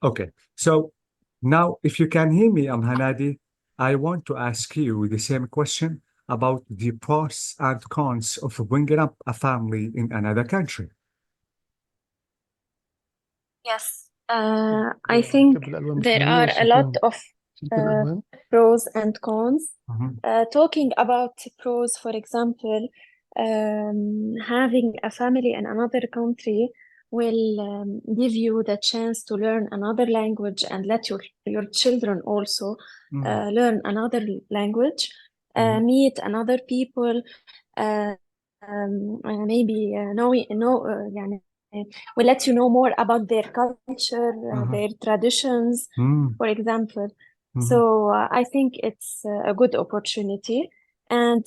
Okay, so now if you can hear me, Hanadi, I want to ask you the same question about the pros and cons of bringing up a family in another country. Yes, I think there are a lot of pros and cons. Talking about pros, for example, having a family in another country will give you the chance to learn another language and let your children also learn another language, meet another people, maybe يعني will let you know more about their culture, their traditions, for example. So I think it's a good opportunity. And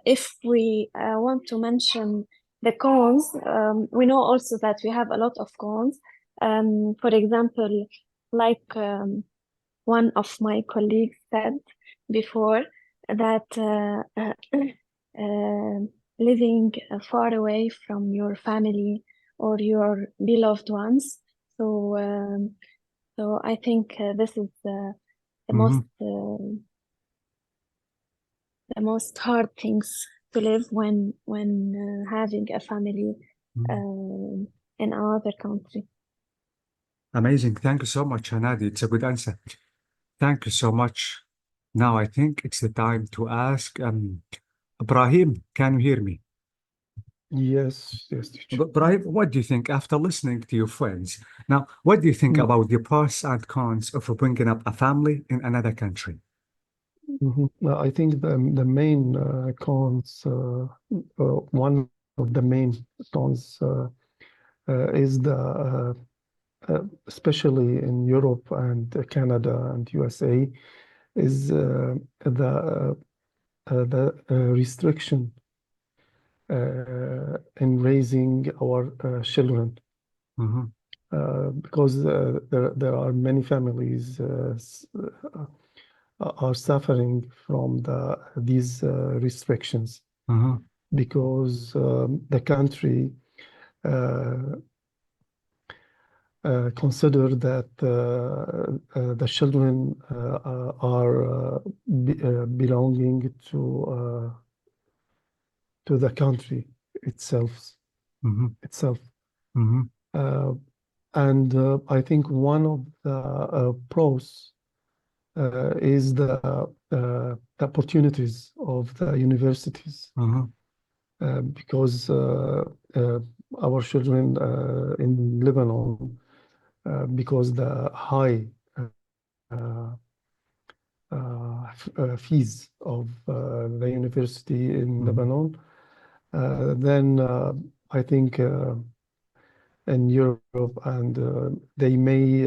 if we want to mention the cons, we know also that we have a lot of cons. For example, like one of my colleagues said before, that living far away from your family or your beloved ones. So I think this is the most hard things to live when having a family in another country. Amazing. Thank you so much, Hanadi. It's a good answer. Thank you so much. Now I think it's the time to ask Ibrahim, can you hear me? Yes, teacher. Ibrahim, what do you think after listening to your friends? Now, what do you think about the pros and cons of bringing up a family in another country? I think the main cons, one of the main cons is especially in Europe and Canada and USA, is the restriction in raising our children. Because there are many families are suffering from these restrictions because the country consider that the children are belonging to the country itself. And I think one of the pros is the opportunities of the universities, because our children in Lebanon, because the high fees of the university in Lebanon, then I think in Europe, and they may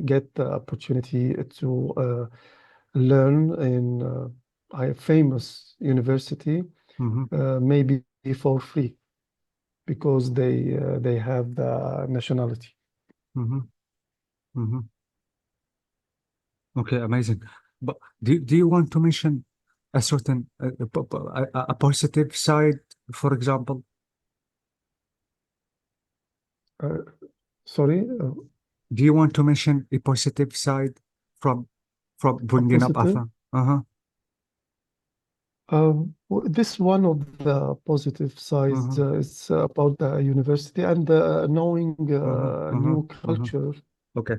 get the opportunity to learn in a famous university, maybe for free, because they have the nationality. Okay, amazing. But do you want to mention a certain a positive side, for example? Sorry? Do you want to mention a positive side from bringing up a family? This one of the positive sides is about the university and knowing new culture. Okay.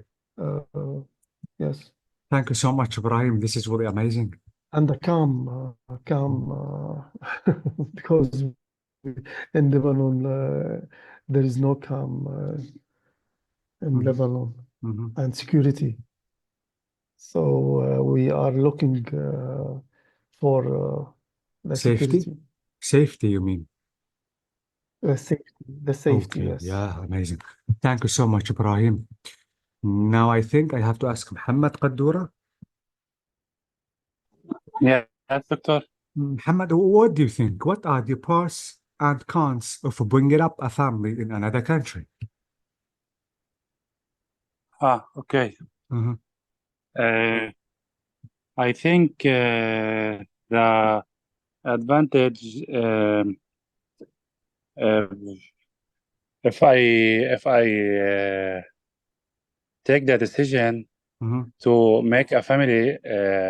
Yes. Thank you so much, Ibrahim. This is really amazing. And the calm, because in Lebanon there is no calm in Lebanon and security. So we are looking for the security. Safety, you mean? The safety, Okay. yes. Yeah, amazing. Thank you so much, Ibrahim. Now I think I have to ask Muhammad Qaddura. Yes, Doctor. Muhammad, what do you think? What are the pros and cons of bringing up a family in another country? Okay. I think the advantage if I take the decision to make a family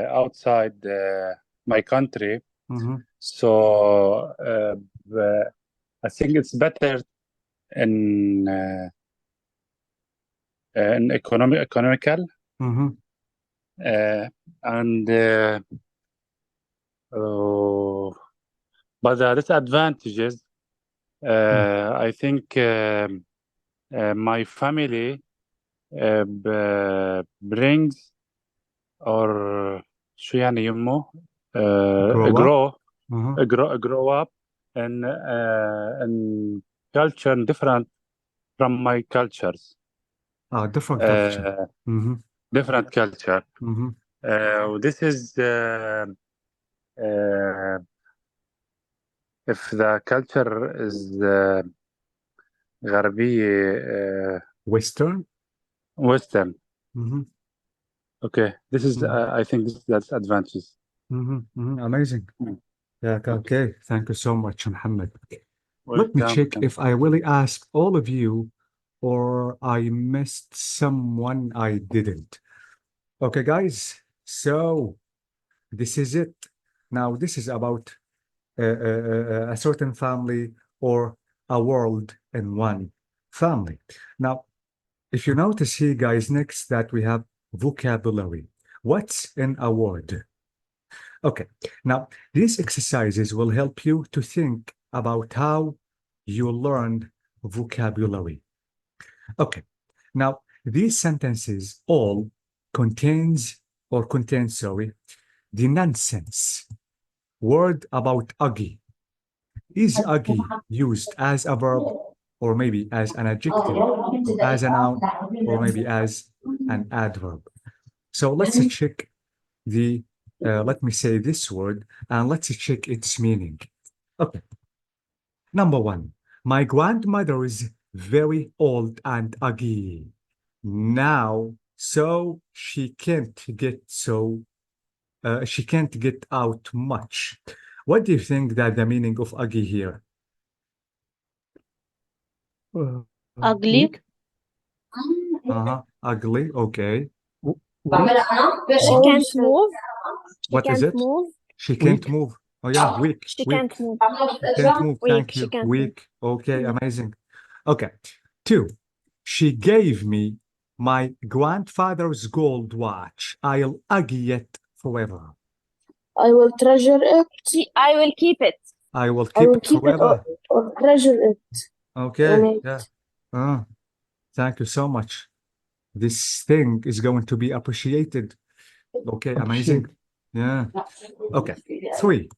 outside my country, so I think it's better in economical and but the disadvantages, I think my family brings or شو يعني يمه grow up in culture different from my cultures. Different culture. Different culture. This is if the culture is غربية Western. Okay, this is I think this is the advantage. Amazing. Yeah, okay. Thank you so much, Muhammad. Let me Welcome. check if I really asked all of you or I missed someone I didn't. Okay, guys. So this is it. Now, this is about a certain family or a world in one family. Now, if you notice here, guys, next that we have vocabulary. What's in a word? Okay, now these exercises will help you to think about how you learned vocabulary. Okay, now these sentences all contain, the nonsense word about ugly. Is ugly used as a verb or maybe as an adjective, as a noun, or maybe as an adverb? So let's check the, let me say this word and let's check its meaning. Okay. Number one, my grandmother is very old and ugly now, so she can't get out much. What do you think that the meaning of ugly here? Ugly. Ugly, okay. She can't move. What is it? Move. She can't move. Oh yeah, weak. She weak. can't move. Can't move. Thank She you. can't Weak. Okay, amazing. Okay. Two, she gave me my grandfather's gold watch. I'll ugly it forever. I will treasure it. I will keep it. I will I keep will it keep it forever. or treasure it. Okay. Donate. Yeah. Thank you so much. This thing is going to be appreciated. Okay, amazing. Yeah. Okay. Three,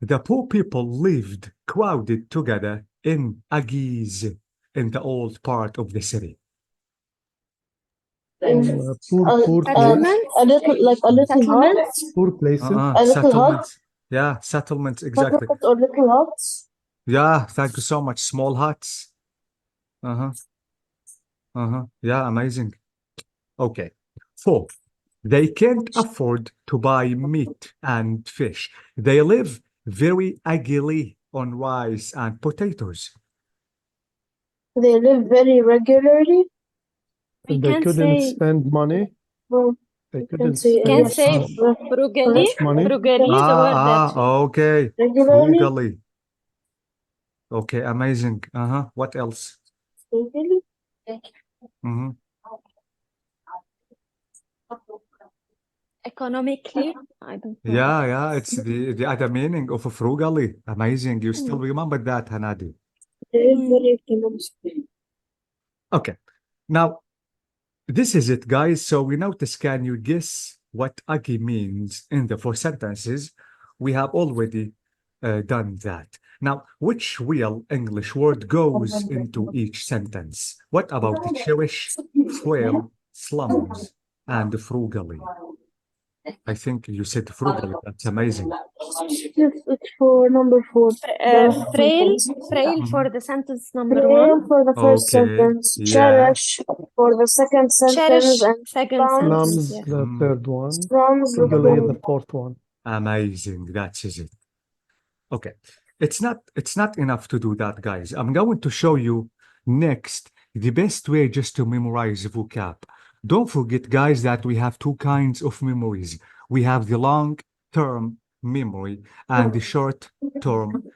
the poor people lived crowded together in Agiz in the old part of the city. Poor Settlements. A little Settlements. huts. poor places. A little Settlements. Yeah, settlements, exactly. Settlements or little huts. Yeah, thank you so much. Small huts. Yeah, amazing. Okay. Four, they can't afford to buy meat and fish. They live very ugly on rice and potatoes. They live very regularly. We They can't couldn't say- spend money. Well, They can couldn't say Can't yes. say spend frugally. money. Frugally is a word that Okay. Regularly. Frugally. Okay, amazing. What else? Regularly. economically. I don't know. Yeah, it's the other meaning of frugally. Amazing. You still remember that, Hanadi. They live very economically. Okay. Now, this is it, guys. So we notice, can you guess what ugly means in the four sentences? We have already done that. Now, which real English word goes into each sentence? What about the cherish, frail, slums, and frugally? I think you said frugally. That's amazing. It's for number 4. Frail for the sentence number Frail 1. for the first Okay, sentence. yeah. Cherish for the second sentence. Cherish And second slums. sentence. Slums, Yes. the third one. slums. Frugally, the fourth one. Amazing. That is it. Okay. It's not enough to do that, guys. I'm going to show you Next, the best way just to memorize vocab. Don't forget, guys, that we have two kinds of memories. We have the long-term memory and the short-term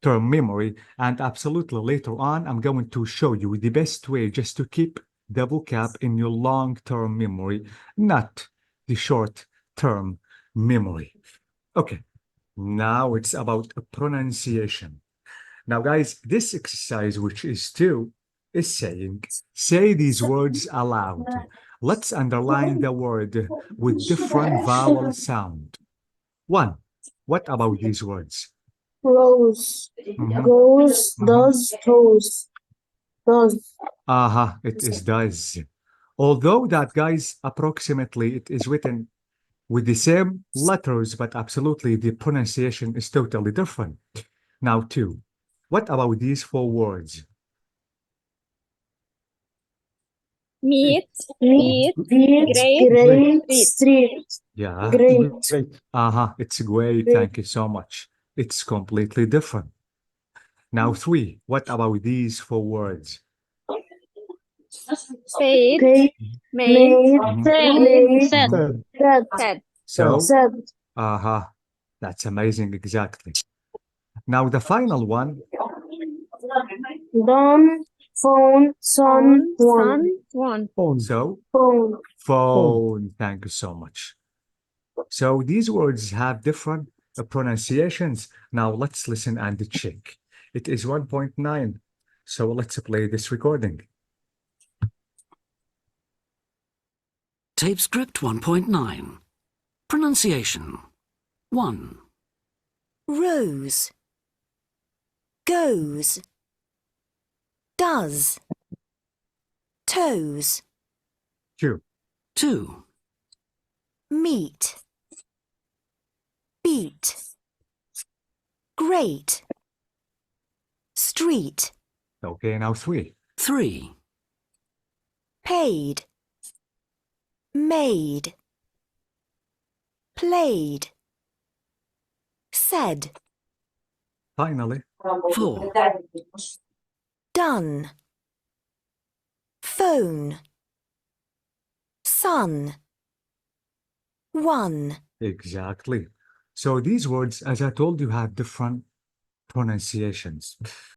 memory. And absolutely later on, I'm going to show you the best way just to keep the vocab in your long-term memory, not the short-term memory. Okay, now it's about pronunciation. Now, guys, this exercise, which is 2, is saying, say these words aloud. Let's underline the word with different vowel sound. 1. What about these words? Rose, Mhm. goes, Mhm. does, toes, does. Aha, it is does. Although that, guys, approximately it is written with the same letters, but absolutely the pronunciation is totally different. Now, 2. What about these 4 words? Meat, Meat, eat, beat, great, great, street. street, Yeah. great. Great. Aha, it's great. Great. Thank you so much. It's completely different. Now, 3. What about these 4 words? Paid, Paid, made, Mhm. made, said, Mhm. Said. said, said. So, said. aha, that's amazing. Exactly. Now, the final one, Done, phone, son, Phone, one. son, one. Phone. so Phone. phone. Thank you so much. So these words have different pronunciations. Now let's listen and check. It is 1.9. So let's play this recording. Tape script 1.9. Pronunciation. 1. Rose, goes, does, toes, 2. 2. meat, beat, great, street, Okay, now 3. 3. paid, made, played, said, Finally, 4. done, phone, son, one. exactly. So these words, as I told you, have different pronunciations.